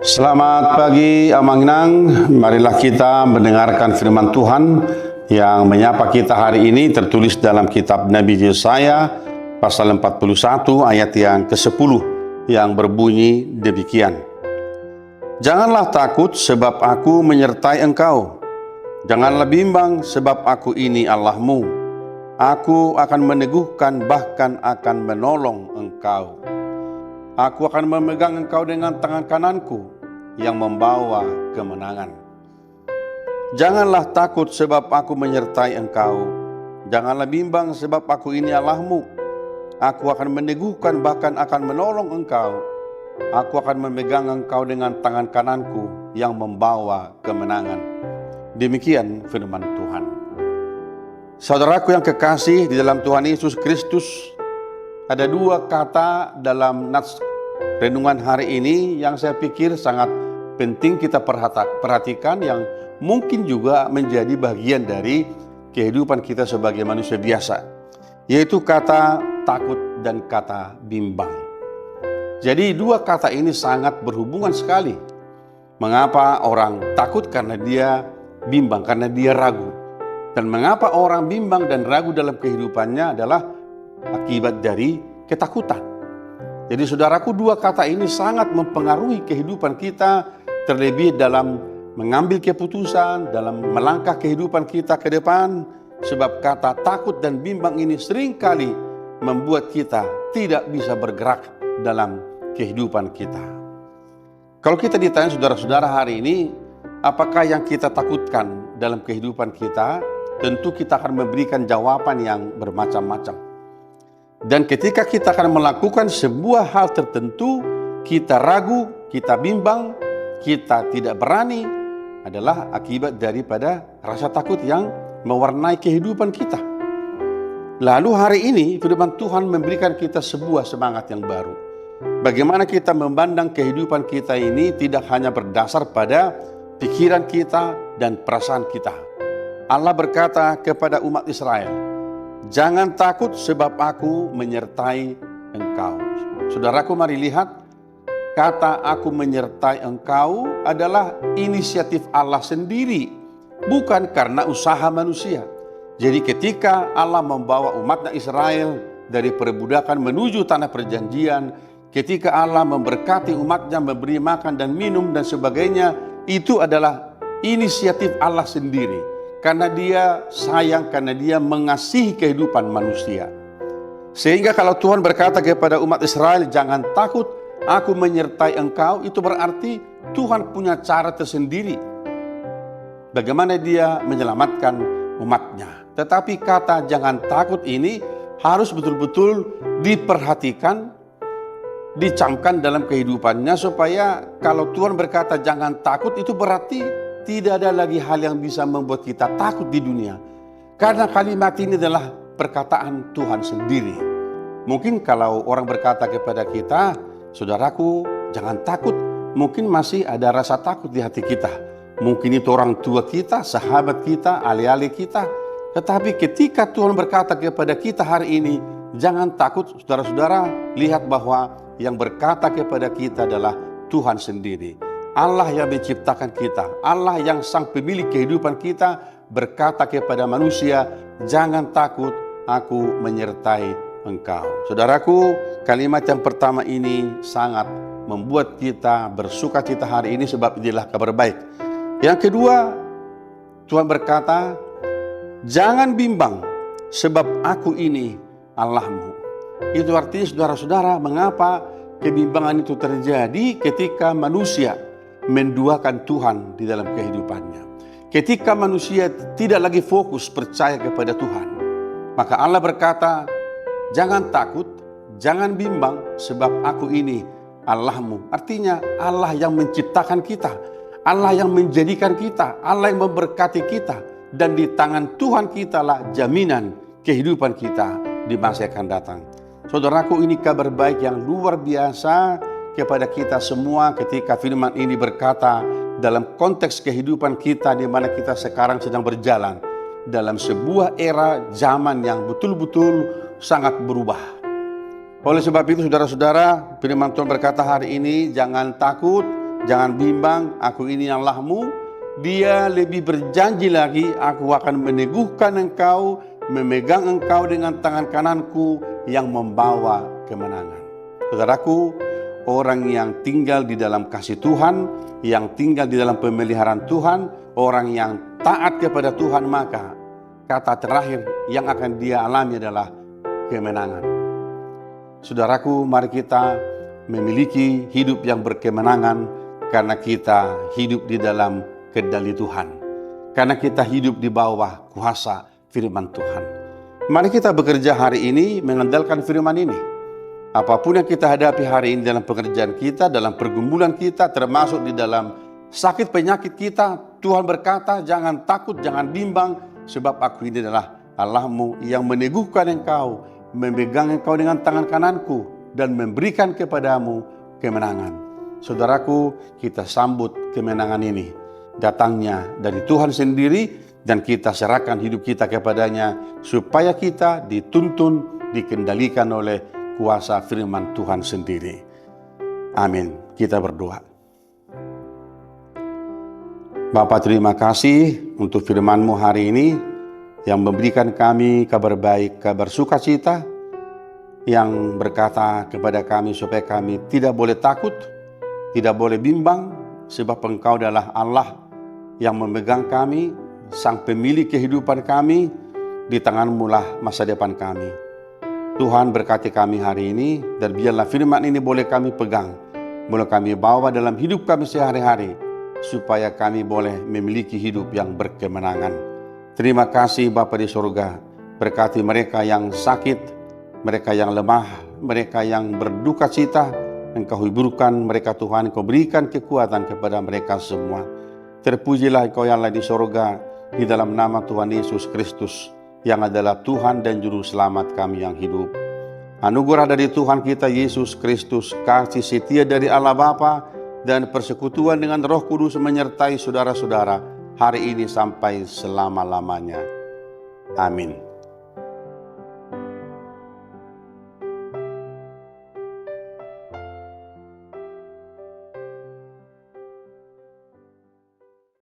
Selamat pagi Amanginang, marilah kita mendengarkan firman Tuhan yang menyapa kita hari ini tertulis dalam kitab Nabi Yesaya pasal 41 ayat yang ke-10 yang berbunyi demikian. Janganlah takut sebab aku menyertai engkau, janganlah bimbang sebab aku ini Allahmu, aku akan meneguhkan bahkan akan menolong engkau. Aku akan memegang engkau dengan tangan kananku yang membawa kemenangan. Janganlah takut sebab aku menyertai engkau. Janganlah bimbang sebab aku ini Allahmu. Aku akan meneguhkan bahkan akan menolong engkau. Aku akan memegang engkau dengan tangan kananku yang membawa kemenangan. Demikian firman Tuhan. Saudaraku yang kekasih di dalam Tuhan Yesus Kristus, ada dua kata dalam nats renungan hari ini yang saya pikir sangat penting kita perhatikan, yang mungkin juga menjadi bagian dari kehidupan kita sebagai manusia biasa, yaitu kata takut dan kata bimbang. Jadi dua kata ini sangat berhubungan sekali. Mengapa orang takut? Karena dia bimbang, karena dia ragu. Dan mengapa orang bimbang dan ragu dalam kehidupannya adalah akibat dari ketakutan. Jadi saudaraku, dua kata ini sangat mempengaruhi kehidupan kita, terlebih dalam mengambil keputusan, dalam melangkah kehidupan kita ke depan. Sebab kata takut dan bimbang ini seringkali membuat kita tidak bisa bergerak dalam kehidupan kita. Kalau kita ditanya saudara-saudara hari ini, apakah yang kita takutkan dalam kehidupan kita? Tentu kita akan memberikan jawaban yang bermacam-macam. Dan ketika kita akan melakukan sebuah hal tertentu, kita ragu, kita bimbang, kita tidak berani, adalah akibat daripada rasa takut yang mewarnai kehidupan kita. Lalu hari ini firman Tuhan memberikan kita sebuah semangat yang baru. Bagaimana kita memandang kehidupan kita ini tidak hanya berdasar pada pikiran kita dan perasaan kita. Allah berkata kepada umat Israel, jangan takut sebab aku menyertai engkau. Saudaraku, mari lihat, kata aku menyertai engkau adalah inisiatif Allah sendiri, bukan karena usaha manusia. Jadi ketika Allah membawa umatnya Israel dari perbudakan menuju tanah perjanjian, ketika Allah memberkati umatnya, memberi makan dan minum dan sebagainya, itu adalah inisiatif Allah sendiri. Karena dia sayang, karena dia mengasihi kehidupan manusia. Sehingga kalau Tuhan berkata kepada umat Israel, jangan takut, aku menyertai engkau, itu berarti Tuhan punya cara tersendiri bagaimana dia menyelamatkan umatnya. Tetapi kata jangan takut ini harus betul-betul diperhatikan, dicamkan dalam kehidupannya, supaya kalau Tuhan berkata jangan takut, itu berarti tidak ada lagi hal yang bisa membuat kita takut di dunia. Karena kalimat ini adalah perkataan Tuhan sendiri. Mungkin kalau orang berkata kepada kita, saudaraku jangan takut, mungkin masih ada rasa takut di hati kita. Mungkin itu orang tua kita, sahabat kita, ahli-ahli kita. Tetapi ketika Tuhan berkata kepada kita hari ini, jangan takut, saudara-saudara, lihat bahwa yang berkata kepada kita adalah Tuhan sendiri. Allah yang menciptakan kita, Allah yang sang pemilik kehidupan kita, berkata kepada manusia, jangan takut, aku menyertai engkau. Saudaraku, kalimat yang pertama ini sangat membuat kita bersukacita hari ini, sebab inilah kabar baik. Yang kedua, Tuhan berkata, jangan bimbang sebab aku ini Allahmu. Itu artinya saudara-saudara, mengapa kebimbangan itu terjadi ketika manusia menduakan Tuhan di dalam kehidupannya. Ketika manusia tidak lagi fokus percaya kepada Tuhan, maka Allah berkata, jangan takut, jangan bimbang sebab aku ini Allahmu. Artinya Allah yang menciptakan kita, Allah yang menjadikan kita, Allah yang memberkati kita, dan di tangan Tuhan kita lah jaminan kehidupan kita di masa yang akan datang. Saudaraku, ini kabar baik yang luar biasa kepada kita semua ketika firman ini berkata dalam konteks kehidupan kita di mana kita sekarang sedang berjalan dalam sebuah era zaman yang betul-betul sangat berubah. Oleh sebab itu saudara-saudara, firman Tuhan berkata hari ini, jangan takut, jangan bimbang, aku ini Allahmu. Dia lebih berjanji lagi, aku akan meneguhkan engkau, memegang engkau dengan tangan kananku yang membawa kemenangan. Saudaraku, orang yang tinggal di dalam kasih Tuhan, yang tinggal di dalam pemeliharaan Tuhan, orang yang taat kepada Tuhan, maka kata terakhir yang akan dia alami adalah kemenangan. Saudaraku, mari kita memiliki hidup yang berkemenangan karena kita hidup di dalam kendali Tuhan. Karena kita hidup di bawah kuasa firman Tuhan. Mari kita bekerja hari ini mengandalkan firman ini. Apapun yang kita hadapi hari ini dalam pekerjaan kita, dalam pergumulan kita, termasuk di dalam sakit penyakit kita, Tuhan berkata, jangan takut, jangan bimbang, sebab aku ini adalah Allahmu yang meneguhkan engkau, memegang engkau dengan tangan kananku, dan memberikan kepadamu kemenangan. Saudaraku, kita sambut kemenangan ini, datangnya dari Tuhan sendiri, dan kita serahkan hidup kita kepadanya, supaya kita dituntun, dikendalikan oleh kuasa firman Tuhan sendiri. Amin. Kita berdoa. Bapa, terima kasih untuk firman-Mu hari ini yang memberikan kami kabar baik, kabar sukacita, yang berkata kepada kami supaya kami tidak boleh takut, tidak boleh bimbang, sebab Engkau adalah Allah yang memegang kami, Sang Pemilik kehidupan kami, di tangan-Mu lah masa depan kami. Tuhan berkati kami hari ini, dan biarlah firman ini boleh kami pegang, boleh kami bawa dalam hidup kami sehari-hari, supaya kami boleh memiliki hidup yang berkemenangan. Terima kasih Bapa di surga, berkati mereka yang sakit, mereka yang lemah, mereka yang berduka cita, Engkau hiburkan mereka Tuhan, Engkau berikan kekuatan kepada mereka semua. Terpujilah Engkau yang ada di surga, di dalam nama Tuhan Yesus Kristus, yang adalah Tuhan dan Juru Selamat kami yang hidup. Anugerah dari Tuhan kita Yesus Kristus, kasih setia dari Allah Bapa, dan persekutuan dengan Roh Kudus menyertai saudara-saudara hari ini sampai selama-lamanya. Amin.